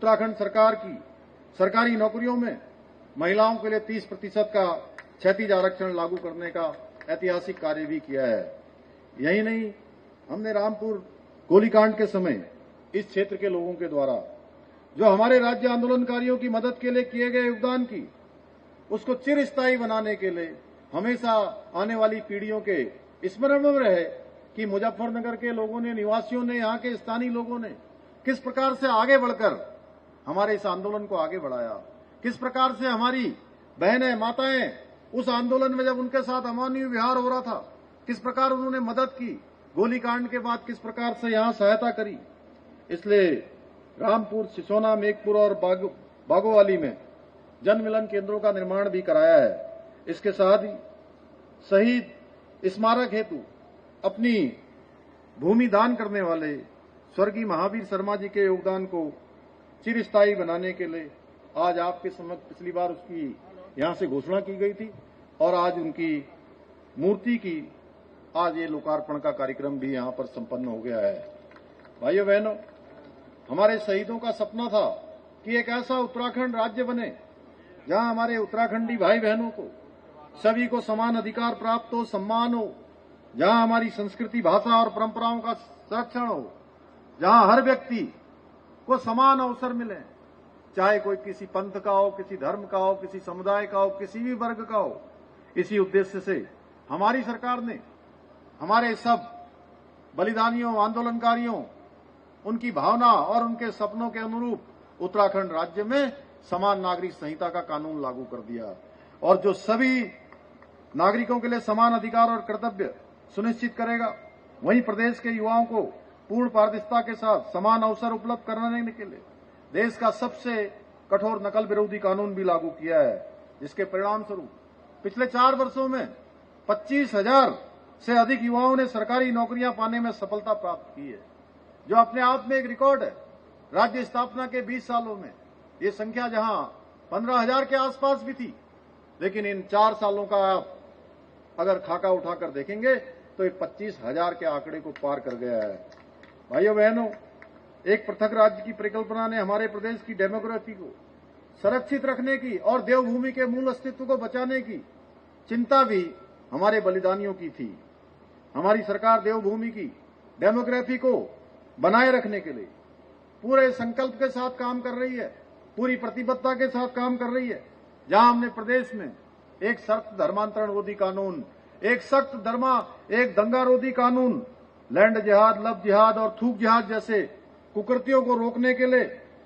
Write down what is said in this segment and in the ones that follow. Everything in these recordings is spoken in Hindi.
उत्तराखंड सरकार की सरकारी नौकरियों में महिलाओं के लिए 30% का क्षैतिज आरक्षण लागू करने का ऐतिहासिक कार्य भी किया है। यही नहीं, हमने रामपुर गोलीकांड के समय इस क्षेत्र के लोगों के द्वारा जो हमारे राज्य आंदोलनकारियों की मदद के लिए किए गए योगदान की, उसको चिरस्थायी बनाने के लिए हमेशा आने वाली पीढ़ियों के स्मरण में रहे कि मुजफ्फरनगर के लोगों ने, निवासियों ने, यहाँ के स्थानीय लोगों ने किस प्रकार से आगे बढ़कर हमारे इस आंदोलन को आगे बढ़ाया, किस प्रकार से हमारी बहनें, माताएं उस आंदोलन में जब उनके साथ अमानवीय व्यवहार हो रहा था, किस प्रकार उन्होंने मदद की, गोलीकांड के बाद किस प्रकार से यहां सहायता करी। इसलिए रामपुर, सिसोना, मेघपुर और बागोवाली में जन मिलन केंद्रों का निर्माण भी कराया है। इसके साथ ही शहीद स्मारक हेतु अपनी भूमि दान करने वाले स्वर्गीय महावीर शर्मा जी के योगदान को चिरस्थायी बनाने के लिए आज आपके समक्ष पिछली बार उसकी यहां से घोषणा की गई थी और आज उनकी मूर्ति की आज ये लोकार्पण का कार्यक्रम भी यहां पर संपन्न हो गया है। भाइयों बहनों, हमारे शहीदों का सपना था कि एक ऐसा उत्तराखंड राज्य बने जहां हमारे उत्तराखंडी भाई बहनों को सभी को समान अधिकार प्राप्त हो, सम्मान हो, जहां हमारी संस्कृति, भाषा और परंपराओं का संरक्षण हो, जहां हर व्यक्ति को समान अवसर मिले, चाहे कोई किसी पंथ का हो, किसी धर्म का हो, किसी समुदाय का हो, किसी भी वर्ग का हो। इसी उद्देश्य से हमारी सरकार ने हमारे सब बलिदानियों, आंदोलनकारियों, उनकी भावना और उनके सपनों के अनुरूप उत्तराखंड राज्य में समान नागरिक संहिता का कानून लागू कर दिया और जो सभी नागरिकों के लिए समान अधिकार और कर्तव्य सुनिश्चित करेगा, वहीं प्रदेश के युवाओं को पूर्ण पारदर्शिता के साथ समान अवसर उपलब्ध कराने के लिए देश का सबसे कठोर नकल विरोधी कानून भी लागू किया है, जिसके परिणाम स्वरूप पिछले 4 वर्षों में 25,000 से अधिक युवाओं ने सरकारी नौकरियां पाने में सफलता प्राप्त की है, जो अपने आप में एक रिकॉर्ड है। राज्य स्थापना के 20 सालों में ये संख्या जहां 15,000 के आसपास भी थी, लेकिन इन 4 सालों का आप अगर खाका उठाकर देखेंगे तो ये 25,000 के आंकड़े को पार कर गया है। भाइयों बहनों, एक पृथक राज्य की परिकल्पना ने हमारे प्रदेश की डेमोग्राफी को संरक्षित रखने की और देवभूमि के मूल अस्तित्व को बचाने की चिंता भी हमारे बलिदानियों की थी। हमारी सरकार देवभूमि की डेमोग्राफी को बनाए रखने के लिए पूरे संकल्प के साथ काम कर रही है, पूरी प्रतिबद्धता के साथ काम कर रही है। जहां हमने प्रदेश में एक सख्त धर्मांतरण रोधी कानून, एक दंगा रोधी कानून, लैंड जिहाद, लव जिहाद और थूक जिहाद जैसे कुकृतियों को रोकने के लिए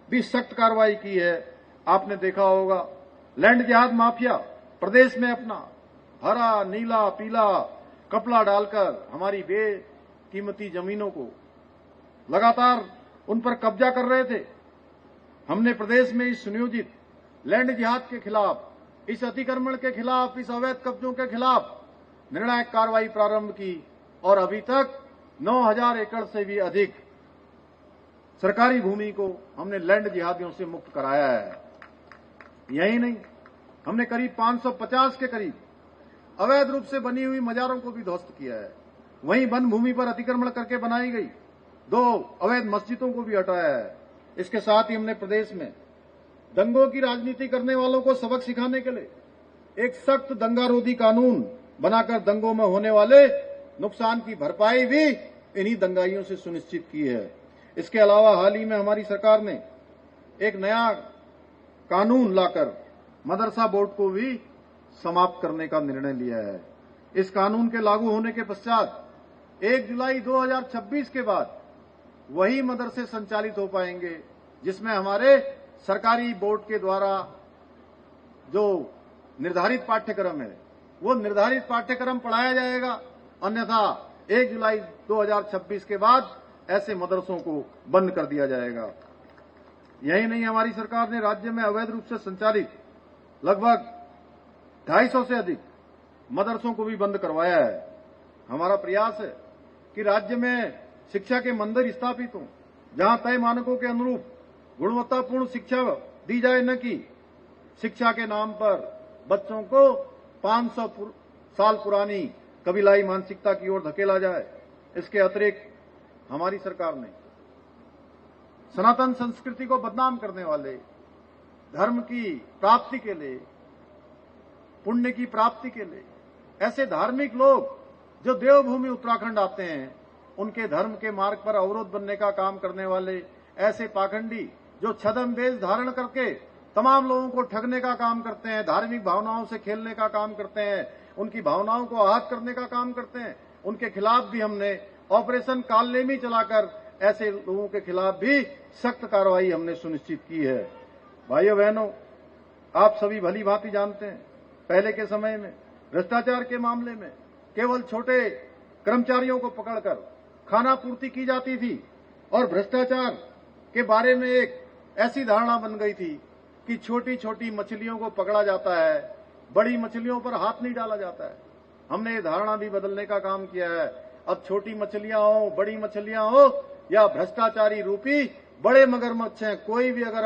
भी सख्त कार्रवाई की है। आपने देखा होगा लैंड जिहाद माफिया प्रदेश में अपना हरा, नीला, पीला कपड़ा डालकर हमारी बेकीमती जमीनों को लगातार उन पर कब्जा कर रहे थे। हमने प्रदेश में इस सुनियोजित लैंड जिहाद के खिलाफ, इस अतिक्रमण के खिलाफ, इस अवैध कब्जों के खिलाफ निर्णायक कार्रवाई प्रारंभ की और अभी तक 9,000 एकड़ से भी अधिक सरकारी भूमि को हमने लैंड जिहादियों से मुक्त कराया है। यही नहीं, हमने करीब 550 के करीब अवैध रूप से बनी हुई मजारों को भी ध्वस्त किया है। वहीं वन भूमि पर अतिक्रमण करके बनाई गई 2 अवैध मस्जिदों को भी हटाया है। इसके साथ ही हमने प्रदेश में दंगों की राजनीति करने वालों को सबक सिखाने के लिए एक सख्त दंगा रोधी कानून बनाकर दंगों में होने वाले नुकसान की भरपाई भी इन्हीं दंगाइयों से सुनिश्चित की है। इसके अलावा हाल ही में हमारी सरकार ने एक नया कानून लाकर मदरसा बोर्ड को भी समाप्त करने का निर्णय लिया है। इस कानून के लागू होने के पश्चात 1 जुलाई 2026 के बाद वही मदरसे संचालित हो पाएंगे जिसमें हमारे सरकारी बोर्ड के द्वारा जो निर्धारित पाठ्यक्रम है वो निर्धारित पाठ्यक्रम पढ़ाया जाएगा। अन्यथा 1 जुलाई 2026 के बाद ऐसे मदरसों को बंद कर दिया जाएगा। यही नहीं, हमारी सरकार ने राज्य में अवैध रूप से संचालित लगभग 250 से अधिक मदरसों को भी बंद करवाया है। हमारा प्रयास है कि राज्य में शिक्षा के मंदिर स्थापित हों, जहां तय मानकों के अनुरूप गुणवत्तापूर्ण शिक्षा दी जाए, न कि शिक्षा के नाम पर बच्चों को 500 साल पुरानी कबीलाई मानसिकता की ओर धकेला जाए। इसके अतिरिक्त हमारी सरकार ने सनातन संस्कृति को बदनाम करने वाले, धर्म की प्राप्ति के लिए, पुण्य की प्राप्ति के लिए ऐसे धार्मिक लोग जो देवभूमि उत्तराखंड आते हैं, उनके धर्म के मार्ग पर अवरोध बनने का काम करने वाले ऐसे पाखंडी जो छद्म वेश धारण करके तमाम लोगों को ठगने का काम करते हैं, धार्मिक भावनाओं से खेलने का काम करते हैं, उनकी भावनाओं को आहत करने का काम करते हैं, उनके खिलाफ भी हमने ऑपरेशन कालनेमी चलाकर ऐसे लोगों के खिलाफ भी सख्त कार्रवाई हमने सुनिश्चित की है। भाइयों बहनों, आप सभी भली भांति जानते हैं, पहले के समय में भ्रष्टाचार के मामले में केवल छोटे कर्मचारियों को पकड़कर खाना पूर्ति की जाती थी और भ्रष्टाचार के बारे में एक ऐसी धारणा बन गई थी कि छोटी छोटी मछलियों को पकड़ा जाता है, बड़ी मछलियों पर हाथ नहीं डाला जाता है। हमने ये धारणा भी बदलने का काम किया है। अब छोटी मछलियां हो, बड़ी मछलियां हो या भ्रष्टाचारी रूपी बड़े मगरमच्छ हैं, कोई भी अगर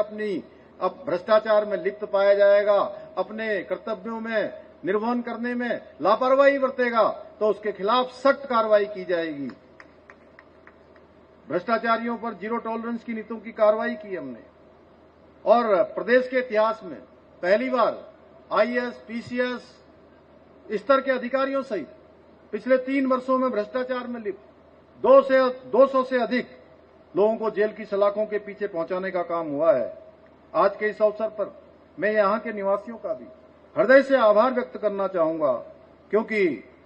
अब भ्रष्टाचार में लिप्त पाया जाएगा, अपने कर्तव्यों में निर्वहन करने में लापरवाही बरतेगा तो उसके खिलाफ सख्त कार्रवाई की जाएगी। भ्रष्टाचारियों पर जीरो टॉलरेंस की नीतियों की कार्रवाई की हमने और प्रदेश के इतिहास में पहली बार आईएएस, पीसीएस स्तर के अधिकारियों सहित पिछले 3 वर्षों में भ्रष्टाचार में लिप्त 200 से अधिक लोगों को जेल की सलाखों के पीछे पहुंचाने का काम हुआ है। आज के इस अवसर पर मैं यहां के निवासियों का भी हृदय से आभार व्यक्त करना चाहूंगा, क्योंकि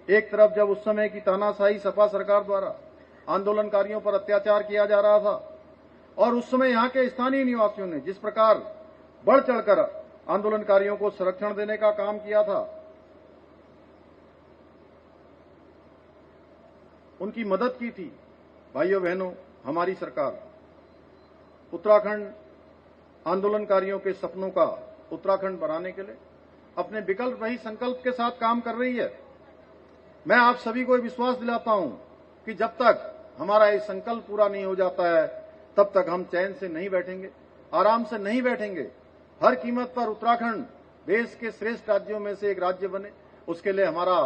एक तरफ जब उस समय की तानाशाही सपा सरकार द्वारा आंदोलनकारियों पर अत्याचार किया जा रहा था और उस समय यहां के स्थानीय निवासियों ने जिस प्रकार बढ़ चढ़कर आंदोलनकारियों को संरक्षण देने का काम किया था, उनकी मदद की थी। भाइयों बहनों, हमारी सरकार उत्तराखंड आंदोलनकारियों के सपनों का उत्तराखंड बनाने के लिए अपने विकल्प रहित संकल्प के साथ काम कर रही है। मैं आप सभी को विश्वास दिलाता हूं कि जब तक हमारा ये संकल्प पूरा नहीं हो जाता है तब तक हम चैन से नहीं बैठेंगे, आराम से नहीं बैठेंगे। हर कीमत पर उत्तराखंड देश के श्रेष्ठ राज्यों में से एक राज्य बने, उसके लिए हमारा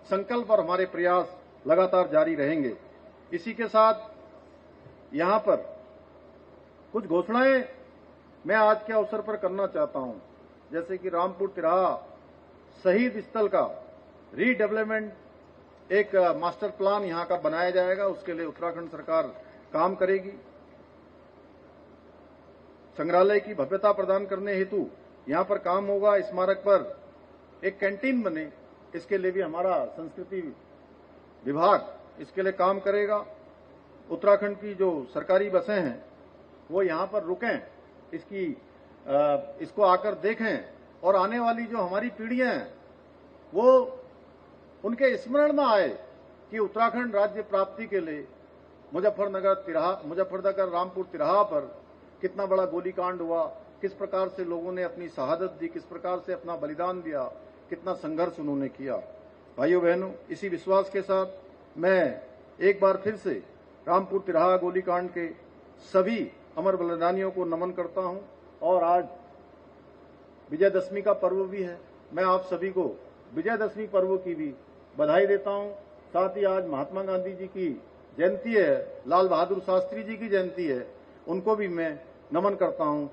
संकल्प और हमारे प्रयास लगातार जारी रहेंगे। इसी के साथ यहां पर कुछ घोषणाएं मैं आज के अवसर पर करना चाहता हूं, जैसे कि रामपुर तिराहा शहीद स्थल का रीडेवलपमेंट एक मास्टर प्लान यहां का बनाया जाएगा, उसके लिए उत्तराखंड सरकार काम करेगी। संग्रहालय की भव्यता प्रदान करने हेतु यहां पर काम होगा। स्मारक पर एक कैंटीन बने, इसके लिए भी हमारा संस्कृति विभाग इसके लिए काम करेगा। उत्तराखंड की जो सरकारी बसें हैं वो यहां पर रुकें, इसको आकर देखें और आने वाली जो हमारी पीढ़ियां हैं वो उनके स्मरण में आए कि उत्तराखंड राज्य प्राप्ति के लिए मुजफ्फरनगर रामपुर तिराहा पर कितना बड़ा गोलीकांड हुआ, किस प्रकार से लोगों ने अपनी शहादत दी, किस प्रकार से अपना बलिदान दिया, कितना संघर्ष उन्होंने किया। भाइयों बहनों, इसी विश्वास के साथ मैं एक बार फिर से रामपुर तिराहा गोलीकांड के सभी अमर बलिदानियों को नमन करता हूं और आज विजयदशमी का पर्व भी है। मैं आप सभी को विजयदशमी पर्व की भी बधाई देता हूं। साथ ही आज महात्मा गांधी जी की जयंती है, लाल बहादुर शास्त्री जी की जयंती है, उनको भी मैं नमन करता हूं।